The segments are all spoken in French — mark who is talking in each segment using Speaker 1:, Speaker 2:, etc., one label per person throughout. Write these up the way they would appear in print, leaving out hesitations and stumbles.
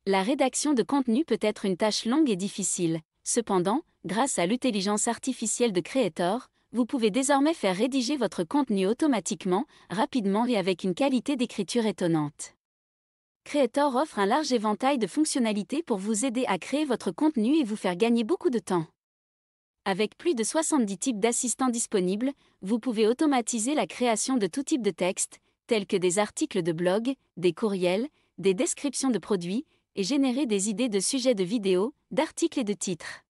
Speaker 1: La rédaction de contenu peut être une tâche longue et difficile. Cependant, grâce à l'intelligence artificielle de Creator, vous pouvez désormais faire rédiger votre contenu automatiquement, rapidement et avec une qualité d'écriture étonnante. Creator offre un large éventail de fonctionnalités pour vous aider à créer votre contenu et vous faire gagner beaucoup de temps. Avec plus de 70 types d'assistants disponibles, vous pouvez automatiser la création de tout type de texte, tels que des articles de blog, des courriels, des descriptions de produits, et générer des idées de sujets de vidéos, d'articles et de titres.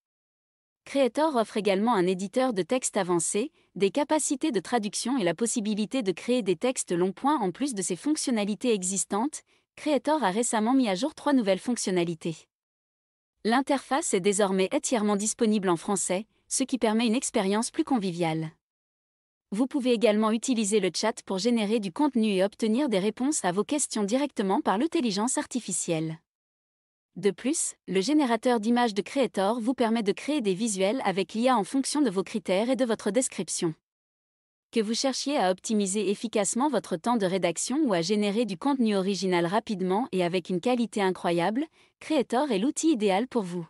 Speaker 1: Creator offre également un éditeur de texte avancé, des capacités de traduction et la possibilité de créer des textes longs. En plus de ces fonctionnalités existantes, Creator a récemment mis à jour 3 nouvelles fonctionnalités. L'interface est désormais entièrement disponible en français, ce qui permet une expérience plus conviviale. Vous pouvez également utiliser le chat pour générer du contenu et obtenir des réponses à vos questions directement par l'intelligence artificielle. De plus, le générateur d'images de Creator vous permet de créer des visuels avec l'IA en fonction de vos critères et de votre description. Que vous cherchiez à optimiser efficacement votre temps de rédaction ou à générer du contenu original rapidement et avec une qualité incroyable, Creator est l'outil idéal pour vous.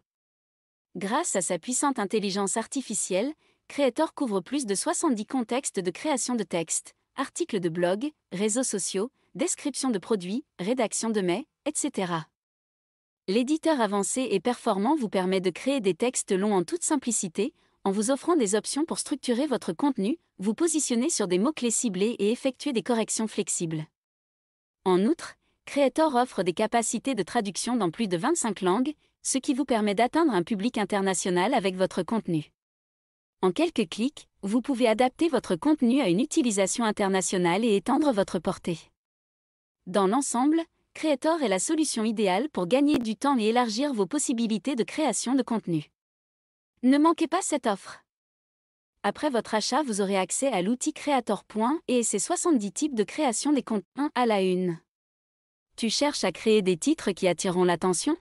Speaker 1: Grâce à sa puissante intelligence artificielle, Creator couvre plus de 70 contextes de création de textes, articles de blog, réseaux sociaux, description de produits, rédaction de mets, etc. L'éditeur avancé et performant vous permet de créer des textes longs en toute simplicité, en vous offrant des options pour structurer votre contenu, vous positionner sur des mots-clés ciblés et effectuer des corrections flexibles. En outre, Creator offre des capacités de traduction dans plus de 25 langues, ce qui vous permet d'atteindre un public international avec votre contenu. En quelques clics, vous pouvez adapter votre contenu à une utilisation internationale et étendre votre portée. Dans l'ensemble, Creator est la solution idéale pour gagner du temps et élargir vos possibilités de création de contenu. Ne manquez pas cette offre. Après votre achat, vous aurez accès à l'outil Creator. Et ses 70 types de création des contenus à la une. Tu cherches à créer des titres qui attireront l'attention ?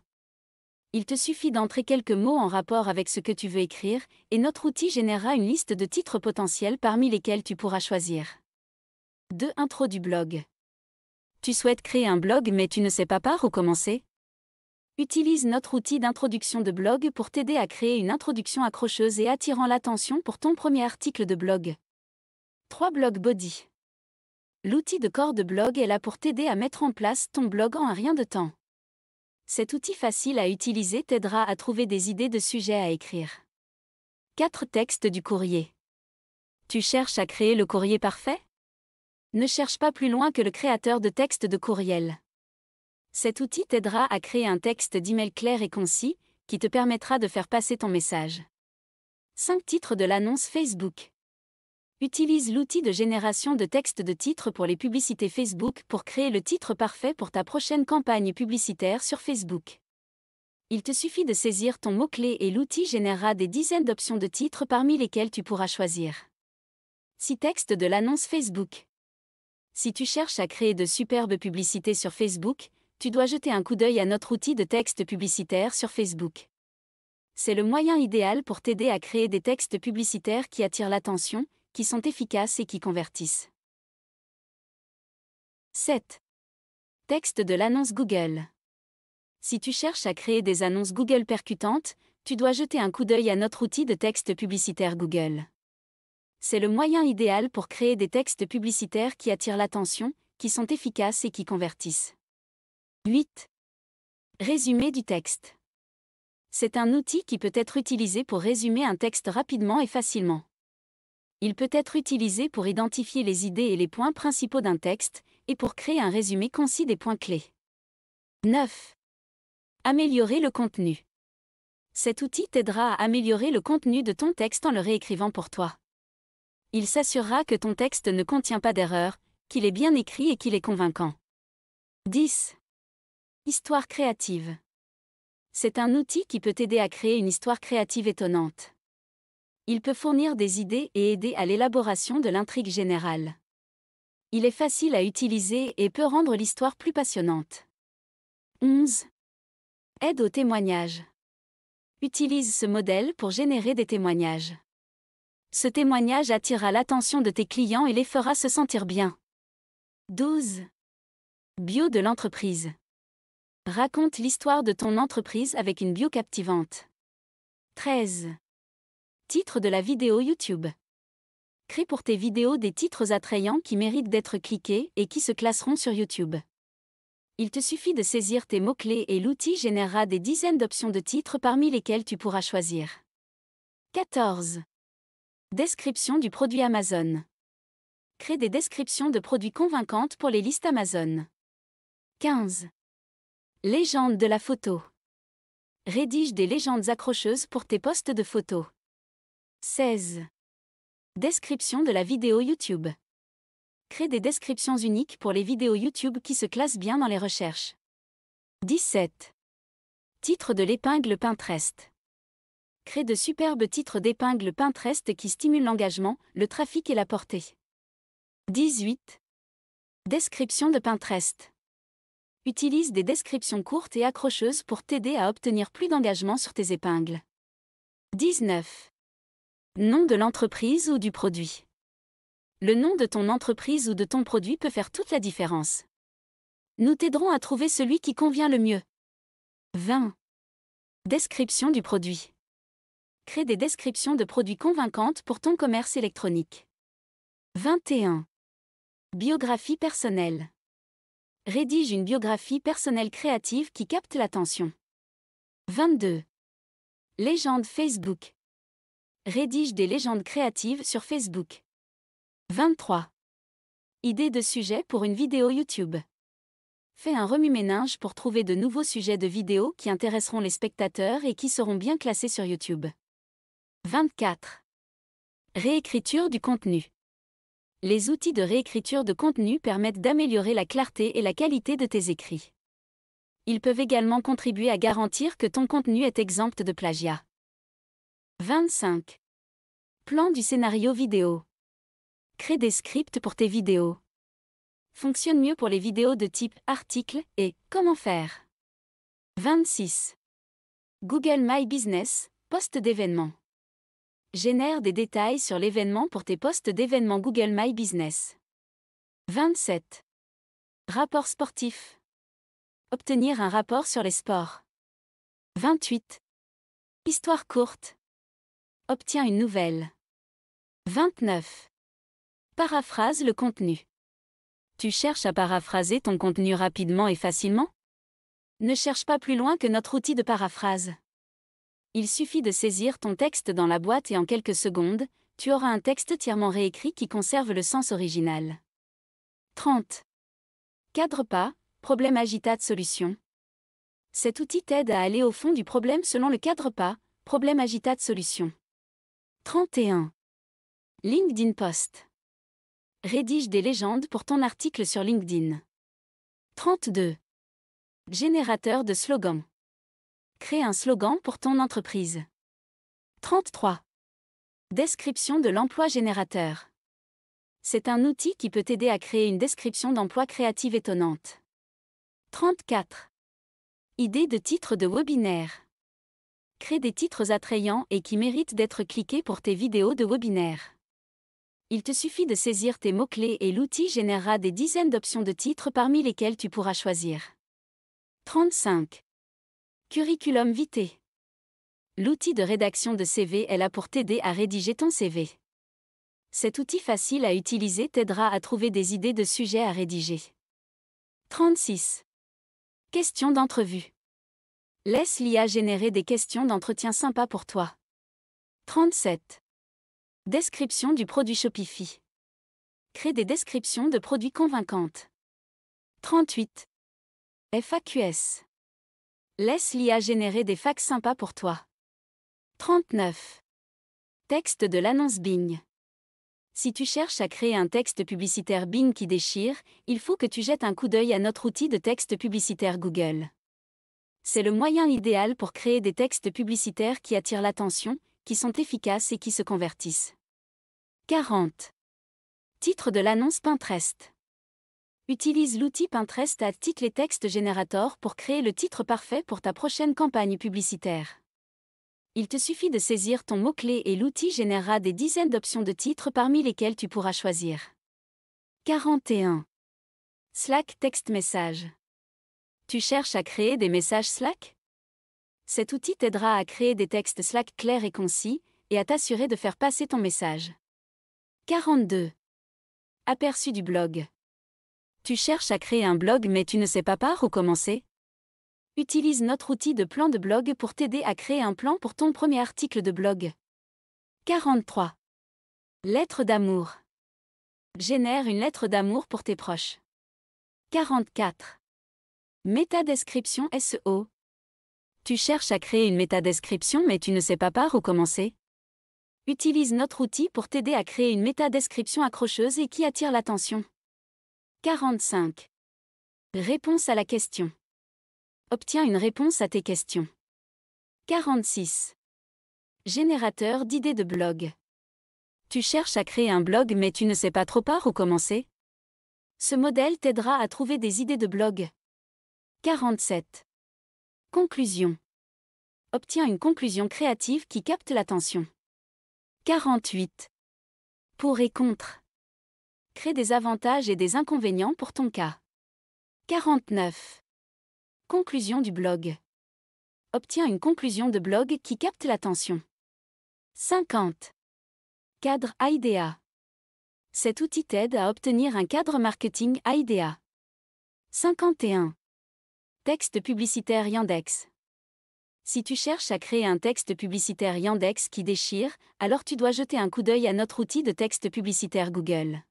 Speaker 1: Il te suffit d'entrer quelques mots en rapport avec ce que tu veux écrire, et notre outil générera une liste de titres potentiels parmi lesquels tu pourras choisir. 2. Intro du blog. Tu souhaites créer un blog mais tu ne sais pas par où commencer ? Utilise notre outil d'introduction de blog pour t'aider à créer une introduction accrocheuse et attirant l'attention pour ton premier article de blog. 3. Blog Body. L'outil de corps de blog est là pour t'aider à mettre en place ton blog en un rien de temps. Cet outil facile à utiliser t'aidera à trouver des idées de sujets à écrire. 4. Texte du courrier. Tu cherches à créer le courrier parfait ? Ne cherche pas plus loin que le créateur de texte de courriel. Cet outil t'aidera à créer un texte d'email clair et concis, qui te permettra de faire passer ton message. 5. Titre de l'annonce Facebook. Utilise l'outil de génération de texte de titre pour les publicités Facebook pour créer le titre parfait pour ta prochaine campagne publicitaire sur Facebook. Il te suffit de saisir ton mot-clé et l'outil générera des dizaines d'options de titres parmi lesquelles tu pourras choisir. 6. Texte de l'annonce Facebook. Si tu cherches à créer de superbes publicités sur Facebook, tu dois jeter un coup d'œil à notre outil de texte publicitaire sur Facebook. C'est le moyen idéal pour t'aider à créer des textes publicitaires qui attirent l'attention, qui sont efficaces et qui convertissent. 7. Texte de l'annonce Google. Si tu cherches à créer des annonces Google percutantes, tu dois jeter un coup d'œil à notre outil de texte publicitaire Google. C'est le moyen idéal pour créer des textes publicitaires qui attirent l'attention, qui sont efficaces et qui convertissent. 8. Résumé du texte. C'est un outil qui peut être utilisé pour résumer un texte rapidement et facilement. Il peut être utilisé pour identifier les idées et les points principaux d'un texte, et pour créer un résumé concis des points clés. 9. Améliorer le contenu. Cet outil t'aidera à améliorer le contenu de ton texte en le réécrivant pour toi. Il s'assurera que ton texte ne contient pas d'erreurs, qu'il est bien écrit et qu'il est convaincant. 10. Histoire créative. C'est un outil qui peut t'aider à créer une histoire créative étonnante. Il peut fournir des idées et aider à l'élaboration de l'intrigue générale. Il est facile à utiliser et peut rendre l'histoire plus passionnante. 11. Aide au témoignage. Utilise ce modèle pour générer des témoignages. Ce témoignage attirera l'attention de tes clients et les fera se sentir bien. 12. Bio de l'entreprise. Raconte l'histoire de ton entreprise avec une bio captivante. 13. Titre de la vidéo YouTube. Crée pour tes vidéos des titres attrayants qui méritent d'être cliqués et qui se classeront sur YouTube. Il te suffit de saisir tes mots-clés et l'outil générera des dizaines d'options de titres parmi lesquelles tu pourras choisir. 14. Description du produit Amazon. Crée des descriptions de produits convaincantes pour les listes Amazon. 15. Légende de la photo. Rédige des légendes accrocheuses pour tes posts de photos. 16. Description de la vidéo YouTube. Crée des descriptions uniques pour les vidéos YouTube qui se classent bien dans les recherches. 17. Titre de l'épingle Pinterest. Crée de superbes titres d'épingle Pinterest qui stimulent l'engagement, le trafic et la portée. 18. Description de Pinterest. Utilise des descriptions courtes et accrocheuses pour t'aider à obtenir plus d'engagement sur tes épingles. 19. Nom de l'entreprise ou du produit. Le nom de ton entreprise ou de ton produit peut faire toute la différence. Nous t'aiderons à trouver celui qui convient le mieux. 20. Description du produit. Crée des descriptions de produits convaincantes pour ton commerce électronique. 21. Biographie personnelle. Rédige une biographie personnelle créative qui capte l'attention. 22. Légende Facebook. Rédige des légendes créatives sur Facebook. 23. Idée de sujet pour une vidéo YouTube. Fais un remue-ménage pour trouver de nouveaux sujets de vidéos qui intéresseront les spectateurs et qui seront bien classés sur YouTube. 24. Réécriture du contenu. Les outils de réécriture de contenu permettent d'améliorer la clarté et la qualité de tes écrits. Ils peuvent également contribuer à garantir que ton contenu est exempt de plagiat. 25. Plan du scénario vidéo. Crée des scripts pour tes vidéos. Fonctionne mieux pour les vidéos de type article et comment faire. 26. Google My Business, post d'événement. Génère des détails sur l'événement pour tes posts d'événements Google My Business. 27. Rapport sportif. Obtenir un rapport sur les sports. 28. Histoire courte. Obtiens une nouvelle. 29. Paraphrase le contenu. Tu cherches à paraphraser ton contenu rapidement et facilement? Ne cherche pas plus loin que notre outil de paraphrase. Il suffit de saisir ton texte dans la boîte et en quelques secondes, tu auras un texte entièrement réécrit qui conserve le sens original. 30. Cadre pas, problème agitate solution. Cet outil t'aide à aller au fond du problème selon le cadre pas, problème agitate solution. 31. LinkedIn Post. Rédige des légendes pour ton article sur LinkedIn. 32. Générateur de slogans. Crée un slogan pour ton entreprise. 33. Description de l'emploi générateur. C'est un outil qui peut t'aider à créer une description d'emploi créative étonnante. 34. Idée de titre de webinaire. Crée des titres attrayants et qui méritent d'être cliqués pour tes vidéos de webinaire. Il te suffit de saisir tes mots-clés et l'outil générera des dizaines d'options de titres parmi lesquelles tu pourras choisir. 35. Curriculum vitae. L'outil de rédaction de CV est là pour t'aider à rédiger ton CV. Cet outil facile à utiliser t'aidera à trouver des idées de sujets à rédiger. 36. Questions d'entrevue. Laisse l'IA générer des questions d'entretien sympas pour toi. 37. Description du produit Shopify. Crée des descriptions de produits convaincantes. 38. FAQS. Laisse l'IA générer des facs sympas pour toi. 39. Texte de l'annonce Bing. Si tu cherches à créer un texte publicitaire Bing qui déchire, il faut que tu jettes un coup d'œil à notre outil de texte publicitaire Google. C'est le moyen idéal pour créer des textes publicitaires qui attirent l'attention, qui sont efficaces et qui se convertissent. 40. Titre de l'annonce Pinterest. Utilise l'outil Pinterest à titre Text Generator pour créer le titre parfait pour ta prochaine campagne publicitaire. Il te suffit de saisir ton mot-clé et l'outil générera des dizaines d'options de titres parmi lesquelles tu pourras choisir. 41. Slack Text Message. Tu cherches à créer des messages Slack? Cet outil t'aidera à créer des textes Slack clairs et concis, et à t'assurer de faire passer ton message. 42. Aperçu du blog. Tu cherches à créer un blog mais tu ne sais pas par où commencer? Utilise notre outil de plan de blog pour t'aider à créer un plan pour ton premier article de blog. 43. Lettre d'amour. Génère une lettre d'amour pour tes proches. 44. Métadescription SEO. Tu cherches à créer une métadescription mais tu ne sais pas par où commencer? Utilise notre outil pour t'aider à créer une métadescription accrocheuse et qui attire l'attention. 45. Réponse à la question. Obtiens une réponse à tes questions. 46. Générateur d'idées de blog. Tu cherches à créer un blog mais tu ne sais pas trop par où commencer? Ce modèle t'aidera à trouver des idées de blog. 47. Conclusion. Obtiens une conclusion créative qui capte l'attention. 48. Pour et contre. Crée des avantages et des inconvénients pour ton cas. 49. Conclusion du blog. Obtiens une conclusion de blog qui capte l'attention. 50. Cadre IDEA. Cet outil t'aide à obtenir un cadre marketing IDEA. 51. Texte publicitaire Yandex. Si tu cherches à créer un texte publicitaire Yandex qui déchire, alors tu dois jeter un coup d'œil à notre outil de texte publicitaire Google.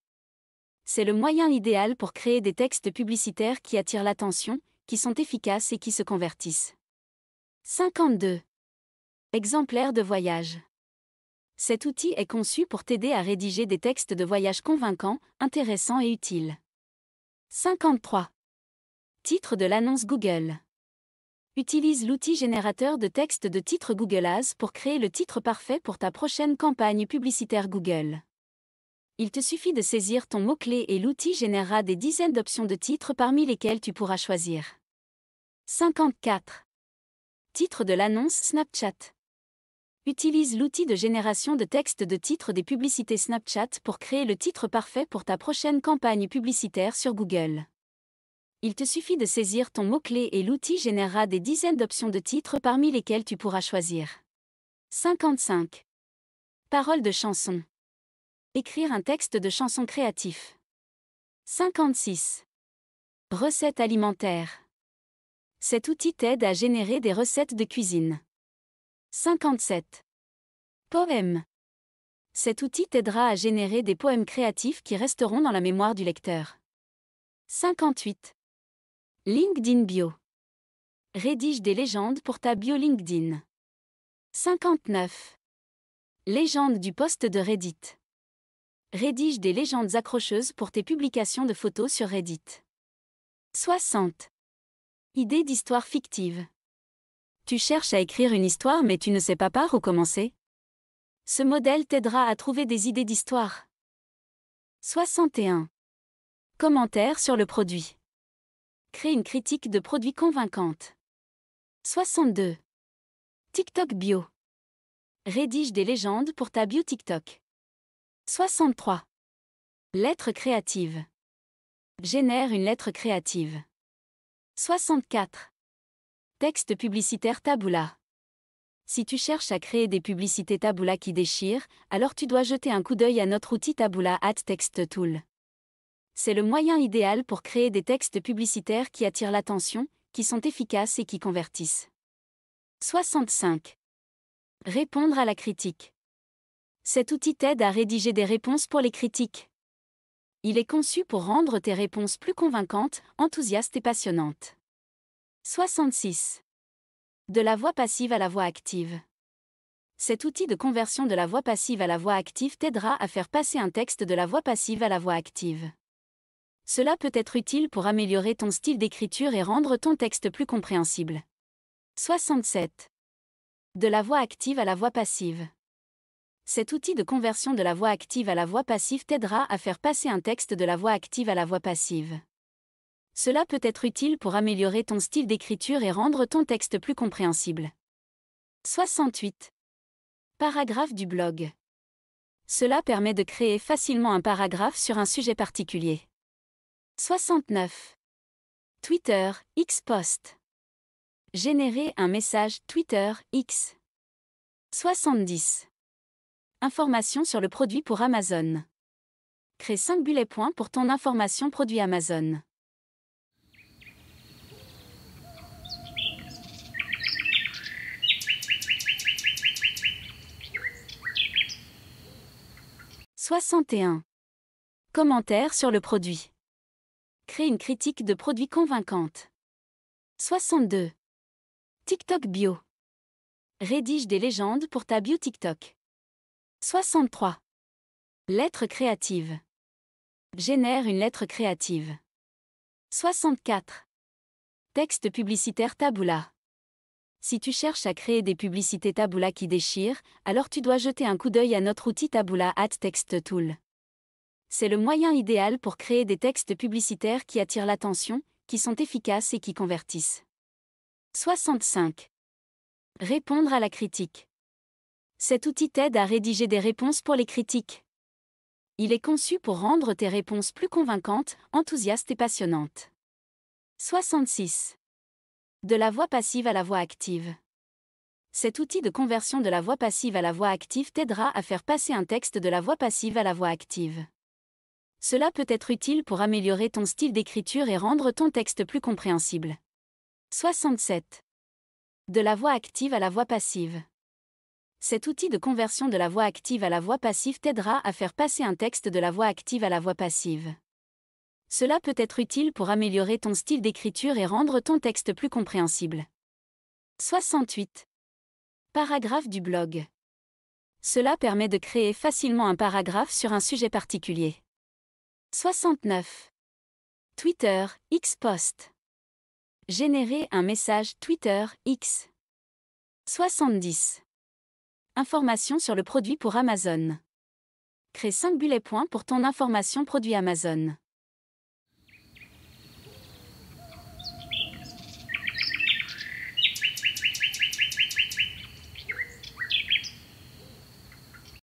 Speaker 1: C'est le moyen idéal pour créer des textes publicitaires qui attirent l'attention, qui sont efficaces et qui se convertissent. 52. Exemplaire de voyage. Cet outil est conçu pour t'aider à rédiger des textes de voyage convaincants, intéressants et utiles. 53. Titre de l'annonce Google. Utilise l'outil générateur de texte de titre Google Ads pour créer le titre parfait pour ta prochaine campagne publicitaire Google. Il te suffit de saisir ton mot-clé et l'outil générera des dizaines d'options de titres parmi lesquelles tu pourras choisir. 54. Titre de l'annonce Snapchat. Utilise l'outil de génération de texte de titre des publicités Snapchat pour créer le titre parfait pour ta prochaine campagne publicitaire sur Google. Il te suffit de saisir ton mot-clé et l'outil générera des dizaines d'options de titres parmi lesquelles tu pourras choisir. 55. Paroles de chanson. Écrire un texte de chanson créatif. 56. Recettes alimentaires. Cet outil t'aide à générer des recettes de cuisine. 57. Poèmes. Cet outil t'aidera à générer des poèmes créatifs qui resteront dans la mémoire du lecteur. 58. LinkedIn Bio. Rédige des légendes pour ta bio LinkedIn. 59. Légende du post de Reddit. Rédige des légendes accrocheuses pour tes publications de photos sur Reddit. 60. Idée d'histoire fictive. Tu cherches à écrire une histoire mais tu ne sais pas par où commencer? Ce modèle t'aidera à trouver des idées d'histoire. 61. Commentaires sur le produit. Crée une critique de produit convaincante. 62. TikTok Bio. Rédige des légendes pour ta bio TikTok. 63. Lettre créative. Génère une lettre créative. 64. Texte publicitaire Taboola. Si tu cherches à créer des publicités Taboola qui déchirent, alors tu dois jeter un coup d'œil à notre outil Taboola Ad Text Tool. C'est le moyen idéal pour créer des textes publicitaires qui attirent l'attention, qui sont efficaces et qui convertissent. 65. Répondre à la critique. Cet outil t'aide à rédiger des réponses pour les critiques. Il est conçu pour rendre tes réponses plus convaincantes, enthousiastes et passionnantes. 66. De la voix passive à la voix active. Cet outil de conversion de la voix passive à la voix active t'aidera à faire passer un texte de la voix passive à la voix active. Cela peut être utile pour améliorer ton style d'écriture et rendre ton texte plus compréhensible. 67. De la voix active à la voix passive. Cet outil de conversion de la voix active à la voix passive t'aidera à faire passer un texte de la voix active à la voix passive. Cela peut être utile pour améliorer ton style d'écriture et rendre ton texte plus compréhensible. 68. Paragraphe du blog. Cela permet de créer facilement un paragraphe sur un sujet particulier. 69. Twitter, X post. Générer un message Twitter, X. 70. Information sur le produit pour Amazon. Crée 5 bullet points pour ton information produit Amazon. « 61. Commentaires sur le produit. Crée une critique de produit convaincante. 62. TikTok bio. Rédige des légendes pour ta bio TikTok. 63. Lettre créative. Génère une lettre créative. 64. Texte publicitaire Taboola. Si tu cherches à créer des publicités Taboola qui déchirent, alors tu dois jeter un coup d'œil à notre outil Taboola Text Tool. C'est le moyen idéal pour créer des textes publicitaires qui attirent l'attention, qui sont efficaces et qui convertissent. 65. Répondre à la critique. Cet outil t'aide à rédiger des réponses pour les critiques. Il est conçu pour rendre tes réponses plus convaincantes, enthousiastes et passionnantes. 66. De la voix passive à la voix active. Cet outil de conversion de la voix passive à la voix active t'aidera à faire passer un texte de la voix passive à la voix active. Cela peut être utile pour améliorer ton style d'écriture et rendre ton texte plus compréhensible. 67. De la voix active à la voix passive. Cet outil de conversion de la voix active à la voix passive t'aidera à faire passer un texte de la voix active à la voix passive. Cela peut être utile pour améliorer ton style d'écriture et rendre ton texte plus compréhensible. 68. Paragraphe du blog. Cela permet de créer facilement un paragraphe sur un sujet particulier. 69. Twitter, X post. Générer un message Twitter, X. 70. Information sur le produit pour Amazon. Crée 5 bullet points pour ton information produit Amazon.